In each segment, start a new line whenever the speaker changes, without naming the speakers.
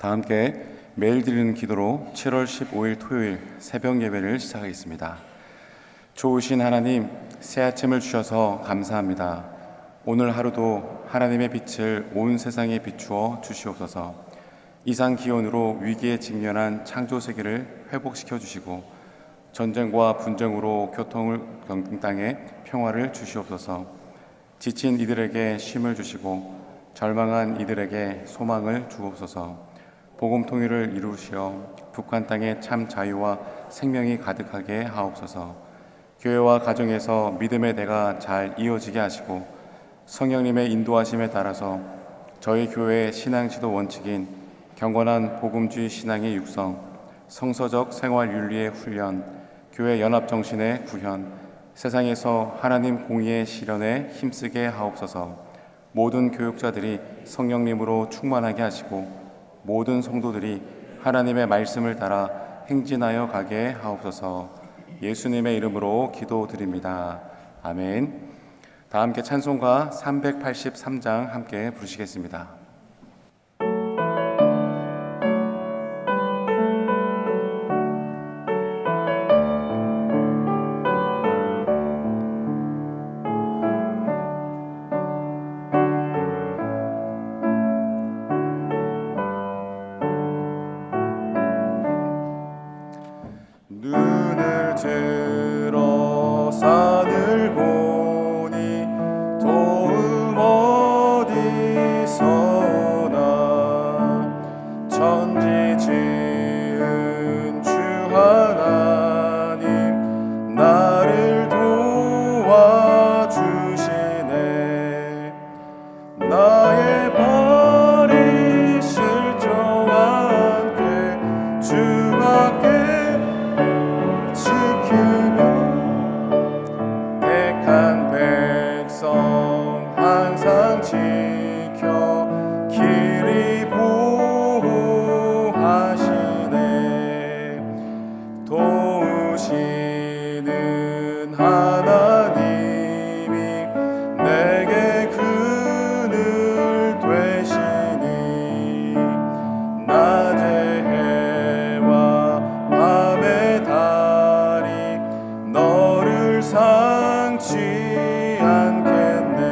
다 함께 매일 드리는 기도로 7월 15일 토요일 새벽 예배를 시작하겠습니다. 좋으신 하나님, 새 아침을 주셔서 감사합니다. 오늘 하루도 하나님의 빛을 온 세상에 비추어 주시옵소서. 이상 기온으로 위기에 직면한 창조 세계를 회복시켜 주시고 전쟁과 분쟁으로 교통을 겪는 땅에 평화를 주시옵소서. 지친 이들에게 쉼을 주시고 절망한 이들에게 소망을 주옵소서. 복음 통일을 이루시어 북한 땅에 참 자유와 생명이 가득하게 하옵소서. 교회와 가정에서 믿음의 대가 잘 이어지게 하시고 성령님의 인도하심에 따라서 저희 교회의 신앙 지도 원칙인 경건한 복음주의 신앙의 육성, 성서적 생활 윤리의 훈련, 교회 연합 정신의 구현, 세상에서 하나님 공의의 실현에 힘쓰게 하옵소서. 모든 교육자들이 성령님으로 충만하게 하시고 모든 성도들이 하나님의 말씀을 따라 행진하여 가게 하옵소서. 예수님의 이름으로 기도드립니다. 아멘. 다 함께 찬송가 383장 함께 부르시겠습니다.
눈을 들어 산을 보니 도움 어디서나 천지 지은 주 하나님 나를 도와주시네. 나의 발이 실정한 게 주밖에 택한 백성 항상 지켜 길이 보호하시네. 도우시는 하나님이 내게 그늘 되시니 낮의 해와 밤의 달이 너를 상치 않겠네.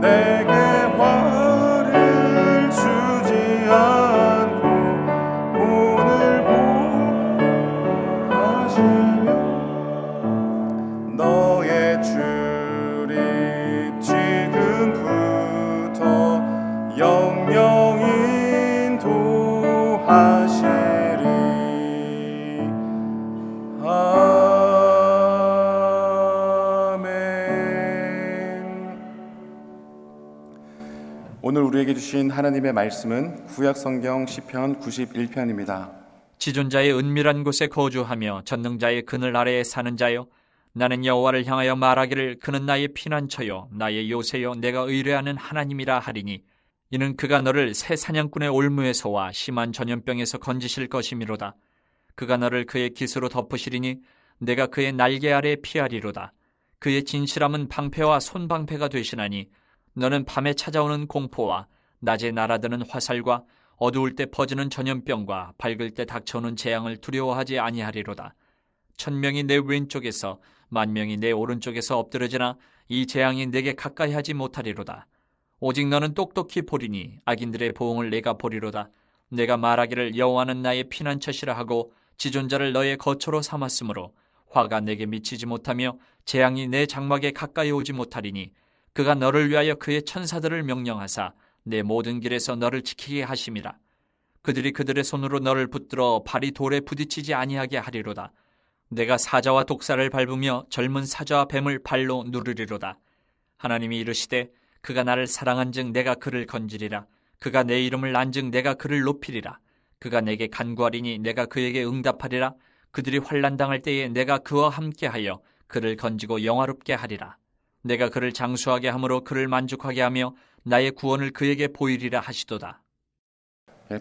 내게 화를 주지 않고 오늘 보하시며 너의 줄이 지금부터 영영 인도하시리.
오늘 우리에게 주신 하나님의 말씀은 구약성경 시편 91편입니다.
지존자의 은밀한 곳에 거주하며 전능자의 그늘 아래에 사는 자여, 나는 여호와를 향하여 말하기를 그는 나의 피난처요 나의 요새요 내가 의뢰하는 하나님이라 하리니 이는 그가 너를 새 사냥꾼의 올무에서와 심한 전염병에서 건지실 것이미로다. 그가 너를 그의 깃으로 덮으시리니 내가 그의 날개 아래 피하리로다. 그의 진실함은 방패와 손방패가 되시나니 너는 밤에 찾아오는 공포와 낮에 날아드는 화살과 어두울 때 퍼지는 전염병과 밝을 때 닥쳐오는 재앙을 두려워하지 아니하리로다. 1000명이 내 왼쪽에서 10,000명이 내 오른쪽에서 엎드러지나 이 재앙이 내게 가까이 하지 못하리로다. 오직 너는 똑똑히 보리니 악인들의 보응을 내가 보리로다. 내가 말하기를 여호와는 나의 피난처시라 하고 지존자를 너의 거처로 삼았으므로 화가 내게 미치지 못하며 재앙이 내 장막에 가까이 오지 못하리니 그가 너를 위하여 그의 천사들을 명령하사 내 모든 길에서 너를 지키게 하심이라. 그들이 그들의 손으로 너를 붙들어 발이 돌에 부딪히지 아니하게 하리로다. 내가 사자와 독사를 밟으며 젊은 사자와 뱀을 발로 누르리로다. 하나님이 이르시되 그가 나를 사랑한즉 내가 그를 건지리라. 그가 내 이름을 안즉 내가 그를 높이리라. 그가 내게 간구하리니 내가 그에게 응답하리라. 그들이 환난 당할 때에 내가 그와 함께하여 그를 건지고 영화롭게 하리라. 내가 그를 장수하게 함으로 그를 만족하게 하며 나의 구원을 그에게 보이리라 하시도다.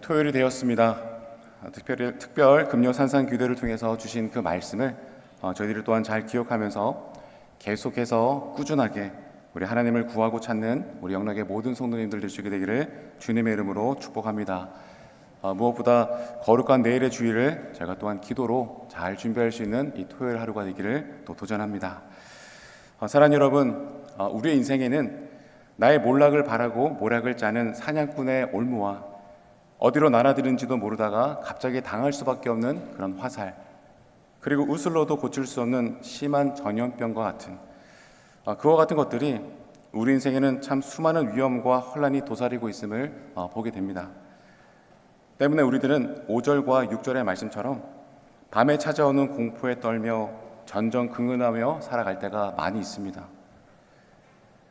토요일이 되었습니다. 특별 금요 산상 규대를 통해서 주신 그 말씀을 저희들이 또한 잘 기억하면서 계속해서 꾸준하게 우리 하나님을 구하고 찾는 우리 영락의 모든 성도님들 되시게 되기를 주님의 이름으로 축복합니다. 무엇보다 거룩한 내일의 주일을 제가 또한 기도로 잘 준비할 수 있는 이 토요일 하루가 되기를 또 도전합니다. 사랑하는 여러분, 우리의 인생에는 나의 몰락을 바라고 모략을 짜는 사냥꾼의 올무와 어디로 날아드는지도 모르다가 갑자기 당할 수밖에 없는 그런 화살, 그리고 웃을로도 고칠 수 없는 심한 전염병과 같은 그와 같은 것들이 우리 인생에는 참 수많은 위험과 혼란이 도사리고 있음을 보게 됩니다. 때문에 우리들은 5절과 6절의 말씀처럼 밤에 찾아오는 공포에 떨며 전전긍긍하며 살아갈 때가 많이 있습니다.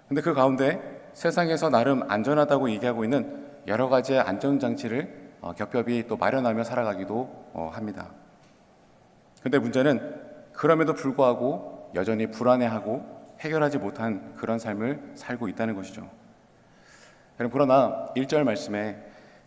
근데 그 가운데 세상에서 나름 안전하다고 얘기하고 있는 여러 가지의 안전장치를 겹겹이 또 마련하며 살아가기도 합니다. 근데 문제는 그럼에도 불구하고 여전히 불안해하고 해결하지 못한 그런 삶을 살고 있다는 것이죠. 그러나 1절 말씀에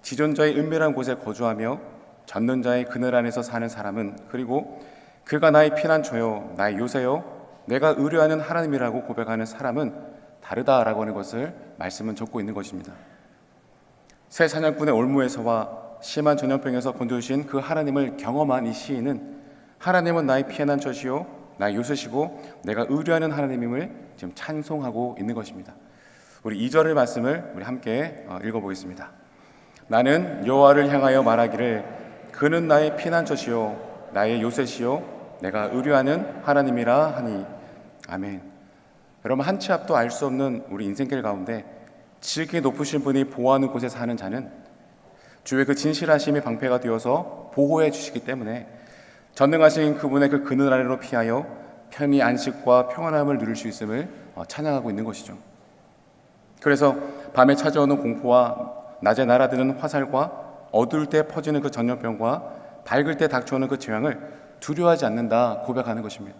지존자의 은밀한 곳에 거주하며 젖는 자의 그늘 안에서 사는 사람은, 그리고 그가 나의 피난처요 나의 요새요 내가 의뢰하는 하나님이라고 고백하는 사람은 다르다라고 하는 것을 말씀은 적고 있는 것입니다. 새 사냥꾼의 올무에서와 심한 전염병에서 건져주신 그 하나님을 경험한 이 시인은 하나님은 나의 피난처시요 나의 요새시고 내가 의뢰하는 하나님임을 지금 찬송하고 있는 것입니다. 우리 2절의 말씀을 우리 함께 읽어보겠습니다. 나는 여호와를 향하여 말하기를 그는 나의 피난처시요 나의 요새시요 내가 의뢰하는 하나님이라 하니. 아멘. 여러분, 한 치 앞도 알 수 없는 우리 인생길 가운데 지극히 높으신 분이 보호하는 곳에 사는 자는 주의 그 진실하심이 방패가 되어서 보호해 주시기 때문에 전능하신 그분의 그 그늘 아래로 피하여 편히 안식과 평안함을 누릴 수 있음을 찬양하고 있는 것이죠. 그래서 밤에 찾아오는 공포와 낮에 날아드는 화살과 어두울 때 퍼지는 그 전염병과 밝을 때 닥쳐오는 그 재앙을 두려워하지 않는다 고백하는 것입니다.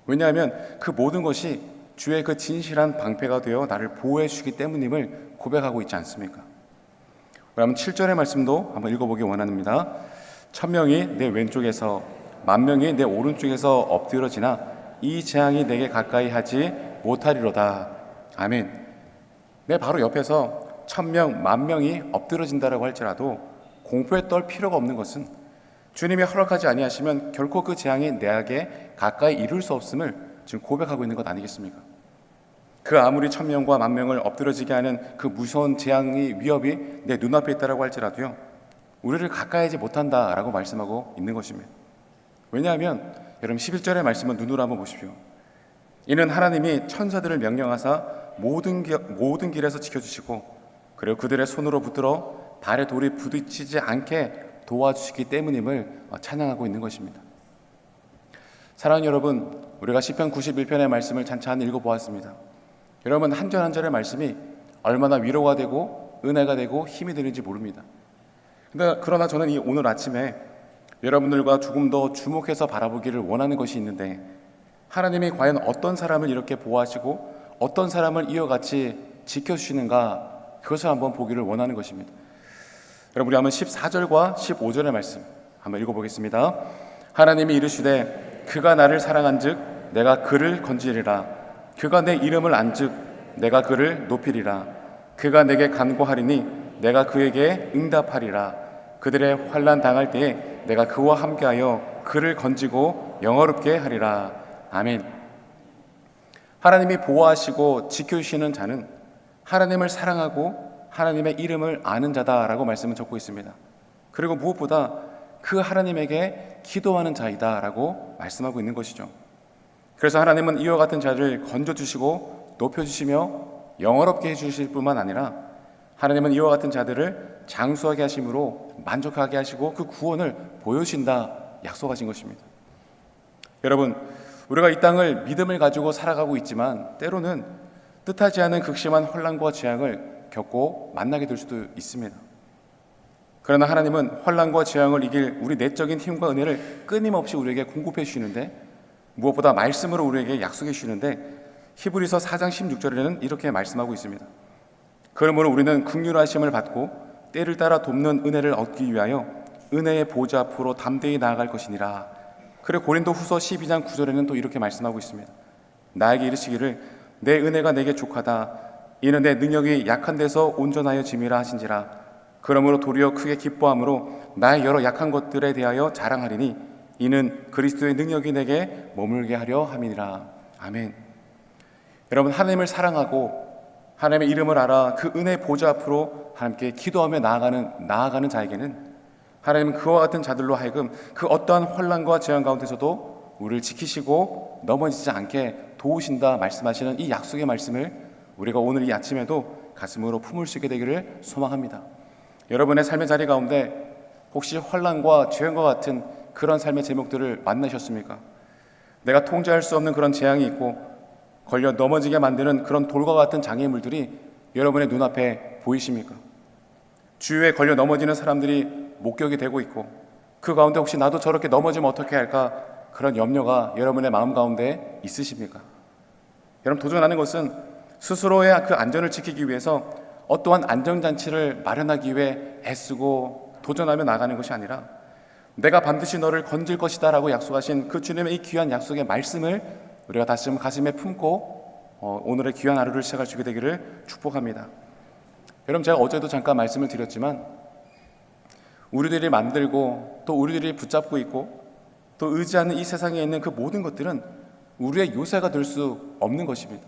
왜냐하면 그 모든 것이 주의 그 진실한 방패가 되어 나를 보호해 주시기 때문임을 고백하고 있지 않습니까? 그러면 7절의 말씀도 한번 읽어보기 원합니다. 1000명이 내 왼쪽에서 10,000명이 내 오른쪽에서 엎드러지나 이 재앙이 내게 가까이 하지 못하리로다. 아멘. 내 바로 옆에서 1000명, 10,000명이 엎드러진다라고 할지라도 공포에 떨 필요가 없는 것은 주님이 허락하지 아니하시면 결코 그 재앙이 내게 가까이 이룰 수 없음을 지금 고백하고 있는 것 아니겠습니까? 그 아무리 1000명과 10,000명을 엎드러지게 하는 그 무서운 재앙의 위협이 내 눈앞에 있다라고 할지라도요, 우리를 가까이 하지 못한다라고 말씀하고 있는 것입니다. 왜냐하면 여러분 11절의 말씀은 눈으로 한번 보십시오. 이는 하나님이 천사들을 명령하사 모든 길에서 지켜주시고 그리고 그들의 손으로 붙들어 발에 돌이 부딪히지 않게 도와주시기 때문임을 찬양하고 있는 것입니다. 사랑하는 여러분, 우리가 시편 91편의 말씀을 찬찬히 읽어보았습니다. 여러분, 한 절 한 절의 말씀이 얼마나 위로가 되고 은혜가 되고 힘이 되는지 모릅니다. 그러나 저는 오늘 아침에 여러분들과 조금 더 주목해서 바라보기를 원하는 것이 있는데, 하나님이 과연 어떤 사람을 이렇게 보호하시고 어떤 사람을 이어같이 지켜주시는가, 그것을 한번 보기를 원하는 것입니다. 여러분, 우리 한번 14절과 15절의 말씀 한번 읽어보겠습니다. 하나님이 이르시되 그가 나를 사랑한즉 내가 그를 건지리라. 그가 내 이름을 안즉 내가 그를 높이리라. 그가 내게 간구하리니 내가 그에게 응답하리라. 그들의 환난 당할 때에 내가 그와 함께하여 그를 건지고 영화롭게 하리라. 아멘. 하나님이 보호하시고 지켜주시는 자는 하나님을 사랑하고 하나님의 이름을 아는 자다라고 말씀을 적고 있습니다. 그리고 무엇보다 그 하나님에게 기도하는 자이다라고 말씀하고 있는 것이죠. 그래서 하나님은 이와 같은 자를 건져주시고 높여주시며 영화롭게 해주실 뿐만 아니라 하나님은 이와 같은 자들을 장수하게 하심으로 만족하게 하시고 그 구원을 보여주신다 약속하신 것입니다. 여러분, 우리가 이 땅을 믿음을 가지고 살아가고 있지만 때로는 뜻하지 않은 극심한 혼란과 재앙을 겪고 만나게 될 수도 있습니다. 그러나 하나님은 혼란과 재앙을 이길 우리 내적인 힘과 은혜를 끊임없이 우리에게 공급해 주시는데, 무엇보다 말씀으로 우리에게 약속해 주시는데, 히브리서 4장 16절에는 이렇게 말씀하고 있습니다. 그러므로 우리는 긍휼하심을 받고 때를 따라 돕는 은혜를 얻기 위하여 은혜의 보좌 앞으로 담대히 나아갈 것이니라. 그리고 고린도 후서 12장 9절에는 또 이렇게 말씀하고 있습니다. 나에게 이르시기를 내 은혜가 내게 족하다. 이는 내 능력이 약한 데서 온전하여 짐이라 하신지라. 그러므로 도리어 크게 기뻐함으로 나의 여러 약한 것들에 대하여 자랑하리니 이는 그리스도의 능력이 내게 머물게 하려 함이니라. 아멘. 여러분, 하나님을 사랑하고 하나님의 이름을 알아 그 은혜 보좌 앞으로 하나님께 기도하며 나아가는 자에게는 하나님은 그와 같은 자들로 하여금 그 어떠한 환난과 재앙 가운데서도 우리를 지키시고 넘어지지 않게 도우신다 말씀하시는 이 약속의 말씀을 우리가 오늘 이 아침에도 가슴으로 품을 수 있게 되기를 소망합니다. 여러분의 삶의 자리 가운데 혹시 환난과 재앙과 같은 그런 삶의 제목들을 만나셨습니까? 내가 통제할 수 없는 그런 재앙이 있고 걸려 넘어지게 만드는 그런 돌과 같은 장애물들이 여러분의 눈앞에 보이십니까? 주위에 걸려 넘어지는 사람들이 목격이 되고 있고 그 가운데 혹시 나도 저렇게 넘어지면 어떻게 할까 그런 염려가 여러분의 마음 가운데 있으십니까? 여러분, 도전하는 것은 스스로의 그 안전을 지키기 위해서 어떠한 안전장치를 마련하기 위해 애쓰고 도전하며 나가는 것이 아니라 내가 반드시 너를 건질 것이다 라고 약속하신 그 주님의 이 귀한 약속의 말씀을 우리가 다시 한번 가슴에 품고 오늘의 귀한 하루를 시작할 수 있게 되기를 축복합니다. 여러분, 제가 어제도 잠깐 말씀을 드렸지만 우리들이 만들고 또 우리들이 붙잡고 있고 또 의지하는 이 세상에 있는 그 모든 것들은 우리의 요새가 될 수 없는 것입니다.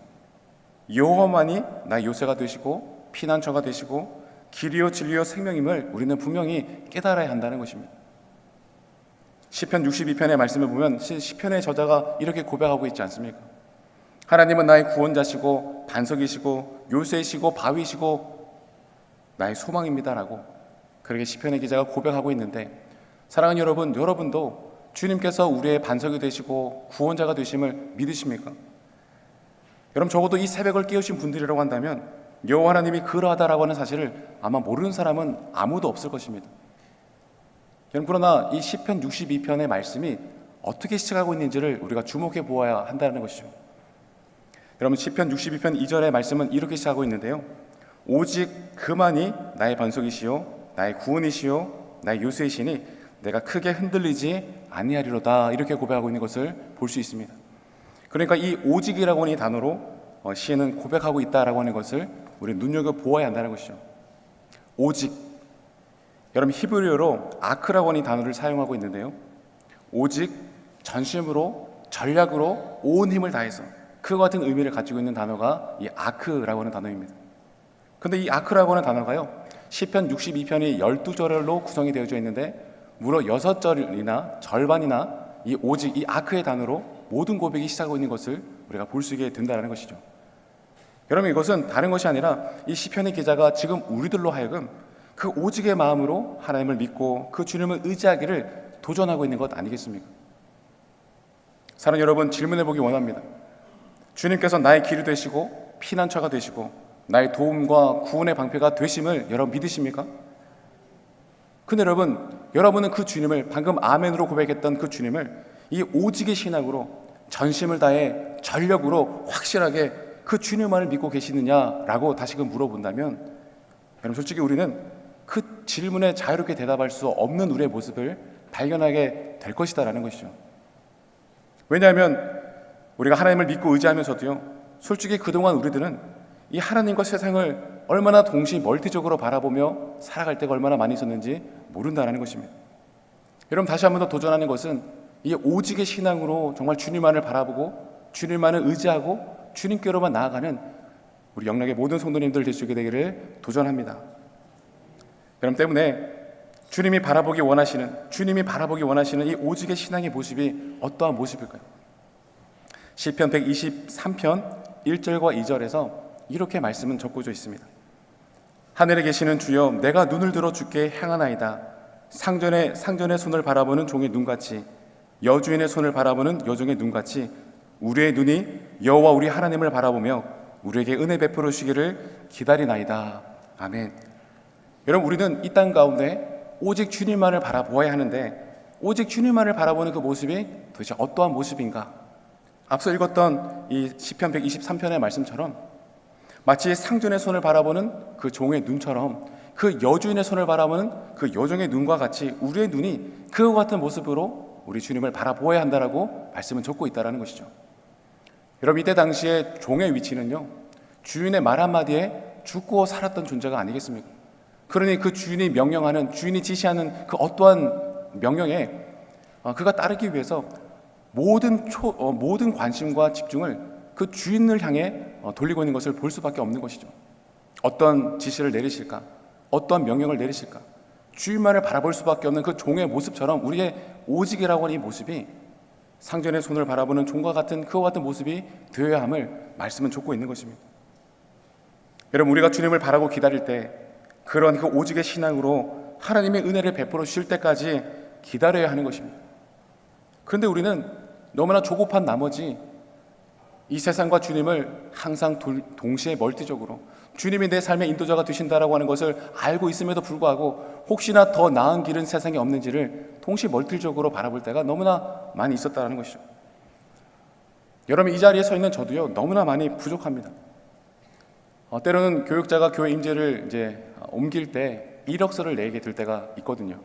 여호와만이 나의 요새가 되시고 피난처가 되시고 길이요 진리요 생명임을 우리는 분명히 깨달아야 한다는 것입니다. 시편 62편의 말씀을 보면 시편의 저자가 이렇게 고백하고 있지 않습니까? 하나님은 나의 구원자시고 반석이시고 요새이시고 바위시고 나의 소망입니다라고 그렇게 시편의 기자가 고백하고 있는데, 사랑하는 여러분, 여러분도 주님께서 우리의 반석이 되시고 구원자가 되심을 믿으십니까? 여러분, 적어도 이 새벽을 깨우신 분들이라고 한다면 여호와 하나님이 그러하다라고 하는 사실을 아마 모르는 사람은 아무도 없을 것입니다. 여러분, 그러나 이 시편 62편의 말씀이 어떻게 시작하고 있는지를 우리가 주목해 보아야 한다는 것이죠. 여러분, 시편 62편 2절의 말씀은 이렇게 시작하고 있는데요. 오직 그만이 나의 반석이시요 나의 구원이시요 나의 요새이시니 내가 크게 흔들리지 아니하리로다, 이렇게 고백하고 있는 것을 볼 수 있습니다. 그러니까 이 오직이라고 하는 이 단어로 시인은 고백하고 있다라고 하는 것을 우리 눈여겨보아야 한다는 것이죠. 오직, 여러분, 히브리어로 아크라고 하는 이 단어를 사용하고 있는데요. 오직, 전심으로, 전략으로 온 힘을 다해서, 그와 같은 의미를 가지고 있는 단어가 이 아크라고 하는 단어입니다. 근데 이 아크라고 하는 단어가요, 시편 62편이 12절로 구성이 되어져 있는데 무려 6절이나 절반이나 이 오직, 이 아크의 단어로 모든 고백이 시작하고 있는 것을 우리가 볼 수 있게 된다는 것이죠. 여러분, 이것은 다른 것이 아니라 이 시편의 기자가 지금 우리들로 하여금 그 오직의 마음으로 하나님을 믿고 그 주님을 의지하기를 도전하고 있는 것 아니겠습니까? 사랑하는 여러분, 질문해 보기 원합니다. 주님께서 나의 길이 되시고 피난처가 되시고 나의 도움과 구원의 방패가 되심을 여러분 믿으십니까? 근데 여러분은 그 주님을, 방금 아멘으로 고백했던 그 주님을 이 오직의 신학으로 전심을 다해 전력으로 확실하게 그 주님만을 믿고 계시느냐라고 다시금 물어본다면, 여러분, 솔직히 우리는 그 질문에 자유롭게 대답할 수 없는 우리의 모습을 발견하게 될 것이다라는 것이죠. 왜냐하면 우리가 하나님을 믿고 의지하면서도요, 솔직히 그동안 우리들은 이 하나님과 세상을 얼마나 동시 멀티적으로 바라보며 살아갈 때가 얼마나 많이 있었는지 모른다는 것입니다. 여러분, 다시 한 번 더 도전하는 것은 이 오직의 신앙으로 정말 주님만을 바라보고 주님만을 의지하고 주님께로만 나아가는 우리 영락의 모든 성도님들 될 수 있게 되기를 도전합니다. 여러분, 때문에 주님이 바라보기 원하시는 이 오직의 신앙의 모습이 어떠한 모습일까요? 시편 123편 1절과 2절에서 이렇게 말씀은 적고져 있습니다. 하늘에 계시는 주여, 내가 눈을 들어 주께 향하나이다. 상전의 손을 바라보는 종의 눈같이, 여주인의 손을 바라보는 여종의 눈같이 우리의 눈이 여호와 우리 하나님을 바라보며 우리에게 은혜 베풀어 주시기를 기다리나이다. 아멘. 여러분, 우리는 이 땅 가운데 오직 주님만을 바라보아야 하는데, 오직 주님만을 바라보는 그 모습이 도대체 어떠한 모습인가? 앞서 읽었던 이 시편 123편의 말씀처럼 마치 상전의 손을 바라보는 그 종의 눈처럼, 그 여주인의 손을 바라보는 그 여종의 눈과 같이 우리의 눈이 그와 같은 모습으로 우리 주님을 바라보아야 한다라고 말씀은 적고 있다는 것이죠. 여러분, 이때 당시에 종의 위치는요, 주인의 말 한마디에 죽고 살았던 존재가 아니겠습니까? 그러니 그 주인이 명령하는, 주인이 지시하는 그 어떠한 명령에 그가 따르기 위해서 모든 관심과 집중을 그 주인을 향해 돌리고 있는 것을 볼 수밖에 없는 것이죠. 어떤 지시를 내리실까? 어떤 명령을 내리실까? 주인만을 바라볼 수밖에 없는 그 종의 모습처럼 우리의 오직이라고 하는 이 모습이 상전의 손을 바라보는 종과 같은 그와 같은 모습이 되어야 함을 말씀은 줬고 있는 것입니다. 여러분, 우리가 주님을 바라고 기다릴 때 그런 그 오직의 신앙으로 하나님의 은혜를 베풀어 주실 때까지 기다려야 하는 것입니다. 그런데 우리는 너무나 조급한 나머지 이 세상과 주님을 항상 동시에 멀티적으로 주님이 내 삶의 인도자가 되신다라고 하는 것을 알고 있음에도 불구하고 혹시나 더 나은 길은 세상에 없는지를 동시 멀티적으로 바라볼 때가 너무나 많이 있었다는 것이죠. 여러분, 이 자리에 서 있는 저도요, 너무나 많이 부족합니다. 때로는 교육자가 교회 임재를 이제 옮길 때 이력서를 내게 될 때가 있거든요.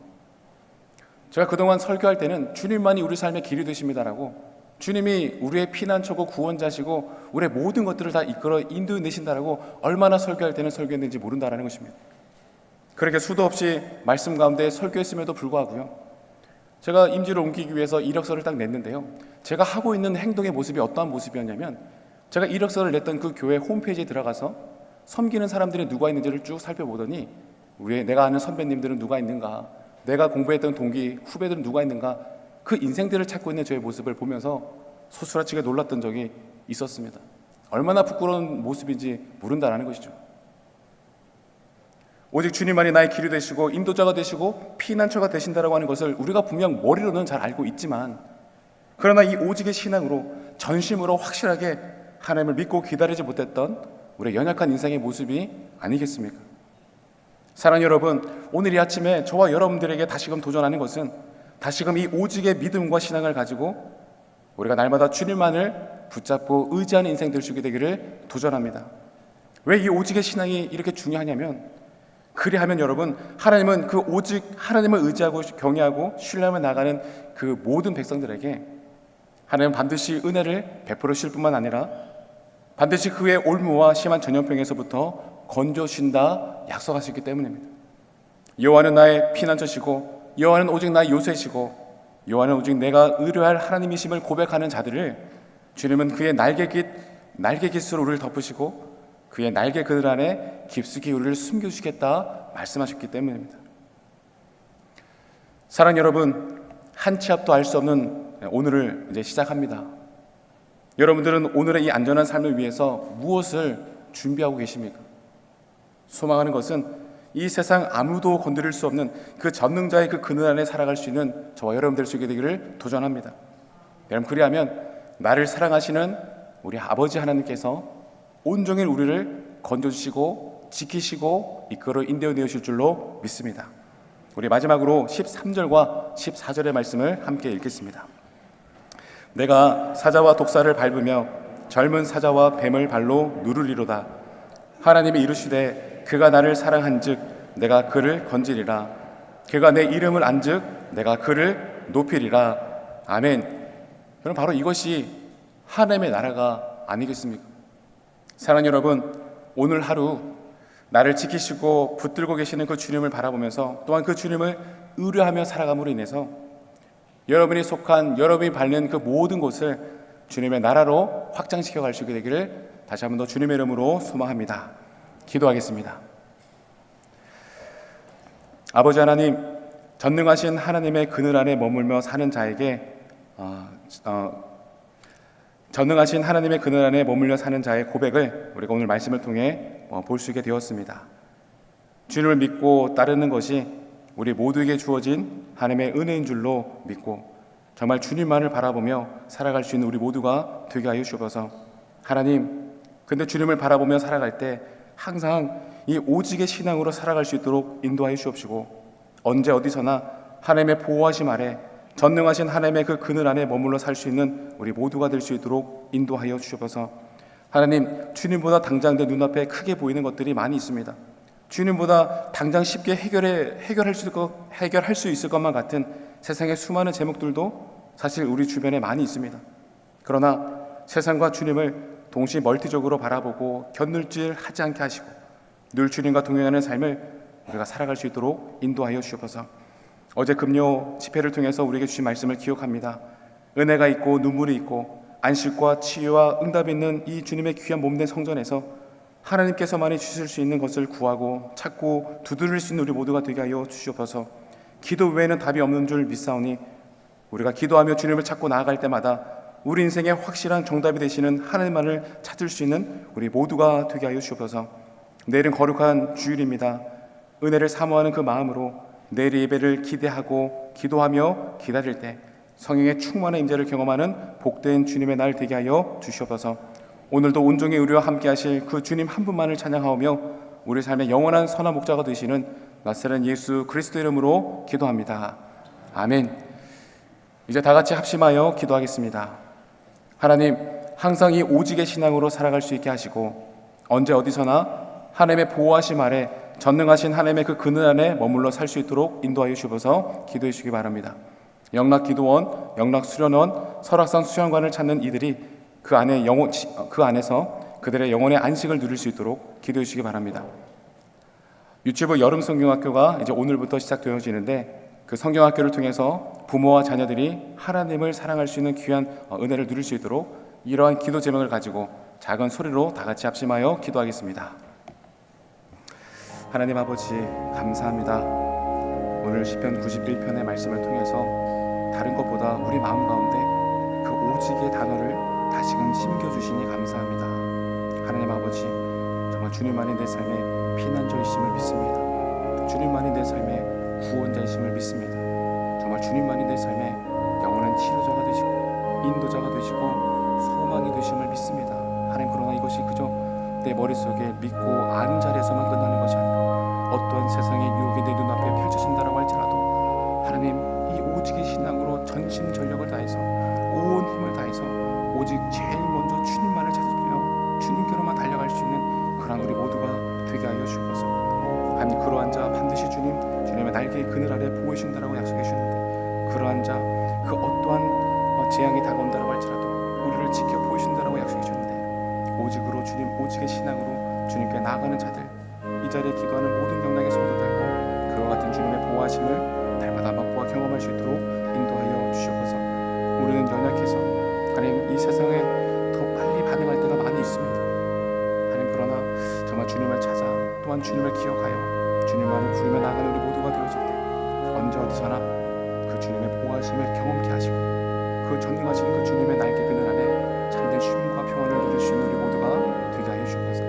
제가 그동안 설교할 때는 주님만이 우리 삶의 길이 되십니다라고, 주님이 우리의 피난처고 구원자시고 우리의 모든 것들을 다 이끌어 인도해내신다라고 얼마나 설교할 때는 설교했는지 모른다라는 것입니다. 그렇게 수도 없이 말씀 가운데 설교했음에도 불구하고요, 제가 임지를 옮기기 위해서 이력서를 딱 냈는데요, 제가 하고 있는 행동의 모습이 어떠한 모습이었냐면, 제가 이력서를 냈던 그 교회 홈페이지에 들어가서 섬기는 사람들이 누가 있는지를 쭉 살펴보더니 내가 아는 선배님들은 누가 있는가, 내가 공부했던 동기, 후배들은 누가 있는가, 그 인생들을 찾고 있는 저의 모습을 보면서 소스라치게 놀랐던 적이 있었습니다. 얼마나 부끄러운 모습인지 모른다라는 것이죠. 오직 주님만이 나의 길이 되시고 인도자가 되시고 피난처가 되신다라고 하는 것을 우리가 분명 머리로는 잘 알고 있지만, 그러나 이 오직의 신앙으로 전심으로 확실하게 하나님을 믿고 기다리지 못했던 우리의 연약한 인생의 모습이 아니겠습니까? 사랑하는 여러분, 오늘 이 아침에 저와 여러분들에게 다시금 도전하는 것은 다시금 이 오직의 믿음과 신앙을 가지고 우리가 날마다 주님만을 붙잡고 의지하는 인생 될 수 있게 되기를 도전합니다. 왜 이 오직의 신앙이 이렇게 중요하냐면, 그리하면 여러분, 하나님은 그 오직 하나님을 의지하고 경외하고 신뢰하며 나가는 그 모든 백성들에게 하나님은 반드시 은혜를 베풀어 주실 뿐만 아니라 반드시 그의 올무와 심한 전염병에서부터 건져 주신다 약속하셨기 때문입니다. 여호와는 나의 피난처시고 여호와는 오직 나의 요새시고 여호와는 오직 내가 의뢰할 하나님이심을 고백하는 자들을 주님은 그의 날개깃으로 우리를 덮으시고 그의 날개 그늘 안에 깊숙이 우리를 숨겨주시겠다 말씀하셨기 때문입니다. 사랑하는 여러분, 한 치 앞도 알 수 없는 오늘을 이제 시작합니다. 여러분들은 오늘의 이 안전한 삶을 위해서 무엇을 준비하고 계십니까? 소망하는 것은 이 세상 아무도 건드릴 수 없는 그 전능자의 그 그늘 안에 살아갈 수 있는 저와 여러분들 수 있게 되기를 도전합니다. 여러분, 그리하면 나를 사랑하시는 우리 아버지 하나님께서 온종일 우리를 건져주시고 지키시고 이끌어 인도해 내실 줄로 믿습니다. 우리 마지막으로 13절과 14절의 말씀을 함께 읽겠습니다. 내가 사자와 독사를 밟으며 젊은 사자와 뱀을 발로 누르리로다. 하나님이 이르시되 그가 나를 사랑한즉 내가 그를 건지리라. 그가 내 이름을 안즉 내가 그를 높이리라. 아멘. 여러분, 바로 이것이 하나님의 나라가 아니겠습니까? 사랑하는 여러분, 오늘 하루 나를 지키시고 붙들고 계시는 그 주님을 바라보면서 또한 그 주님을 의뢰하며 살아감으로 인해서 여러분이 속한, 여러분이 밟는 그 모든 곳을 주님의 나라로 확장시켜 갈 수 있게 되기를 다시 한 번 더 주님의 이름으로 소망합니다. 기도하겠습니다. 아버지 하나님, 전능하신 하나님의 그늘 안에 머물며 사는 자에게 전능하신 하나님의 그늘 안에 머물러 사는 자의 고백을 우리가 오늘 말씀을 통해 볼 수 있게 되었습니다. 주님을 믿고 따르는 것이 우리 모두에게 주어진 하나님의 은혜인 줄로 믿고 정말 주님만을 바라보며 살아갈 수 있는 우리 모두가 되게 하여 주옵소서. 하나님, 근데 주님을 바라보며 살아갈 때 항상 이 오직의 신앙으로 살아갈 수 있도록 인도하여 주옵시고, 언제 어디서나 하나님의 보호하심 아래 전능하신 하나님의 그 그늘 안에 머물러 살 수 있는 우리 모두가 될 수 있도록 인도하여 주옵소서. 하나님, 주님보다 당장 내 눈앞에 크게 보이는 것들이 많이 있습니다. 주님보다 당장 쉽게 해결할 수 있을 것만 같은 세상의 수많은 제목들도 사실 우리 주변에 많이 있습니다. 그러나 세상과 주님을 동시에 멀티적으로 바라보고 견눌질 하지 않게 하시고 늘 주님과 동행하는 삶을 우리가 살아갈 수 있도록 인도하여 주옵소서. 어제 금요 집회를 통해서 우리에게 주신 말씀을 기억합니다. 은혜가 있고 눈물이 있고 안식과 치유와 응답이 있는 이 주님의 귀한 몸된 성전에서 하나님께서만이 주실 수 있는 것을 구하고 찾고 두드릴 수 있는 우리 모두가 되게 하여 주시옵소서. 기도 외에는 답이 없는 줄 믿사오니 우리가 기도하며 주님을 찾고 나아갈 때마다 우리 인생의 확실한 정답이 되시는 하나님만을 찾을 수 있는 우리 모두가 되게 하여 주옵소서. 내일은 거룩한 주일입니다. 은혜를 사모하는 그 마음으로 내일 예배를 기대하고 기도하며 기다릴 때 성령의 충만한 임재를 경험하는 복된 주님의 날 되게 하여 주시옵소서. 오늘도 온종일 우리와 함께 하실 그 주님 한 분만을 찬양하오며 우리 삶의 영원한 선한 목자가 되시는 나사렛 예수 그리스도 이름으로 기도합니다. 아멘. 이제 다 같이 합심하여 기도하겠습니다. 하나님, 항상 이 오직의 신앙으로 살아갈 수 있게 하시고 언제 어디서나 하나님의 보호하심 아래 전능하신 하나님의 그 그늘 안에 머물러 살 수 있도록 인도하여 주셔서 기도해 주시기 바랍니다. 영락기도원, 영락수련원, 설악산 수련관을 찾는 이들이 그 안에서 그들의 영혼의 안식을 누릴 수 있도록 기도해 주시기 바랍니다. 유치부 여름 성경학교가 이제 오늘부터 시작되어지는데 그 성경학교를 통해서 부모와 자녀들이 하나님을 사랑할 수 있는 귀한 은혜를 누릴 수 있도록 이러한 기도 제목을 가지고 작은 소리로 다 같이 합심하여 기도하겠습니다. 하나님 아버지, 감사합니다. 오늘 시편 91편의 말씀을 통해서 다른 것보다 우리 마음 가운데 그 오직의 단어를 다시금 심겨주시니 감사합니다. 하나님 아버지, 정말 주님만이 내 삶의 피난처이심을 믿습니다. 주님만이 내 삶의 구원자이심을 믿습니다. 정말 주님만이 내 삶의 영원한 치료자가 되시고 인도자가 되시고 소망이 되심을 믿습니다. 하나님, 그러나 이것이 그저 내 머릿속에 믿고 아는 자리에서만 끝나는 것이 아니라 어떠한 세상의 유혹이 내 눈앞에 펼쳐진다라고 할지라도 하나님, 이 오직의 신앙으로 전심전력을 다해서 온 힘을 다해서 오직 제일 먼저 주님만을 찾으며 주님께로만 달려갈 수 있는 그런 우리 모두가 되게 하여 주옵소서. 하나님, 그러한 자 반드시 주님의 날개의 그늘 아래 보호해 주신다라고 약속해 주셨는데 그러한 자 그 어떠한 재앙이 다가온다라고 할지라도 우리를 지켜 보이신다라고 약속해 주셨는데 오직으로 주님, 오직의 신앙으로 주님께 나아가는 자들, 이 자리에 기도하는 모든 영락의 성도들, 그와 같은 주님의 보호하심을 날마다 맛보아 경험할 수 있도록 인도하여 주시옵소서. 우리는 연약해서 하나님 이 세상에 더 빨리 반응할 때가 많이 있습니다. 하나님, 그러나 정말 주님을 찾아 또한 주님을 기억하여 주님만을 부르며 나가는 우리 모두가 되어질 때 언제 어디서나 그 주님의 보호하심을 경험케 하시고 그 전능하신 그 주님의 날개 그늘 안에 참된 쉼과 평안을 누릴 수 있는 우리 모두가 되게 하여 주옵소서.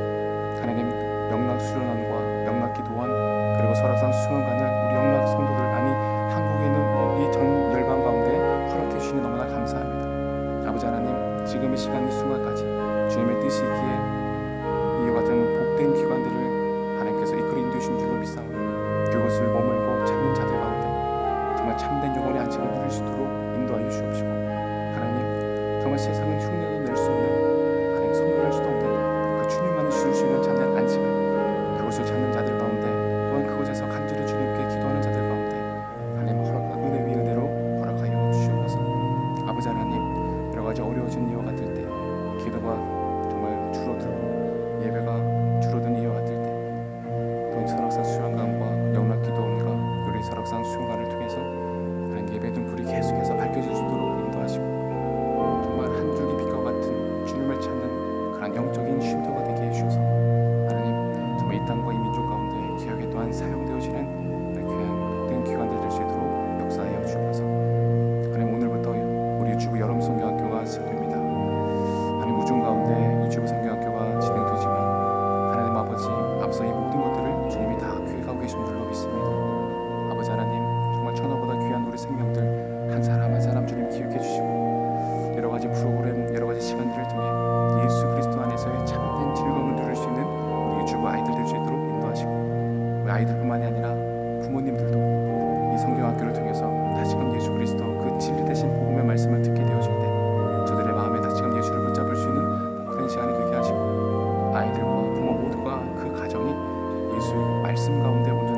하나님, 영락 수련원과 영락 기도원 그리고 설악산 수련관을 우리 영락 성도들, 아니 한국에 있는 이 전 열방 가운데 허락해 주시니 너무나 감사합니다. 아버지 하나님, 지금 이 시간 이 순간까지 주님의 뜻이 있기에 이와 같은 복된 기관들을 하나님께서 이끌어 인도하신 줄로 믿사오니 그것을 머물고 찾는 자들 가운데 정말 참된 영혼의 안식을 누릴 수 있도록 인도하여 주옵시고, 하나님 정말 세상은 흉내도 낼 수 없는, 하나님 선물할 수도 없는 그 주님만이 주실 수 있는 참된 안식을, 그것을 찾는 자들 가운데 또한 그곳에서 간절히 주님께 기도하는 자들 가운데 하나님 은혜 위 은혜로 허락하여 주시옵소서. 아버지 하나님, 여러 가지 어려워진 이유와 같을 때, 기도가 정말 줄어들고 예배가 줄어든 이유와 같을 때, 또한 설악산 수련관과 영락 기도원과 우리 설악산 수련관을 통해서 하나님 예배된 불이 계속해서 밝혀질 수 있도록 인도하시고 정말 한 줄기 빛과 같은 주님을 찾는 그런 영적인 쉼터가 되게 해주셔서 하나님 정말 이 땅과 이 민족 가운데 기억에 또한 사용되어지는 귀한 복된 기관들 될 수 있도록 역사하여 주옵소서. 하나님, 오늘부터 우리 유치부 여름 성경학교가 시작됩니다. 하나님, 우중 가운데 유치부 성경학교가 진행되지만 하나님 아버지, 앞서 이 모든 것들을 주님이 다 계획하고 계신 줄로 믿습니다. 아버지 하나님, 정말 천하보다 귀한 우리 생명들 한 사람 한 사람 주님 기억해 주시고 여러 가지 프로그램, 여러 가지 시간들을 통해 예수 그리스도 안에서의 참된 즐거움을 누릴 수 있는 우리 유치부 아이들 될 수 있도록 인도하시고, 우리 아이들뿐만이 아니라 부모님들도 이 성경학교를 통해서 다시금 예수 그리스도 그 진리 대신 복음의 말씀을 듣게 되어질 때 저들의 마음에 다시금 예수를 붙잡을 수 있는 복된 시간이 되게 하시고, 아이들과 부모 모두가 그 가정이 예수의 말씀 가운데 온전히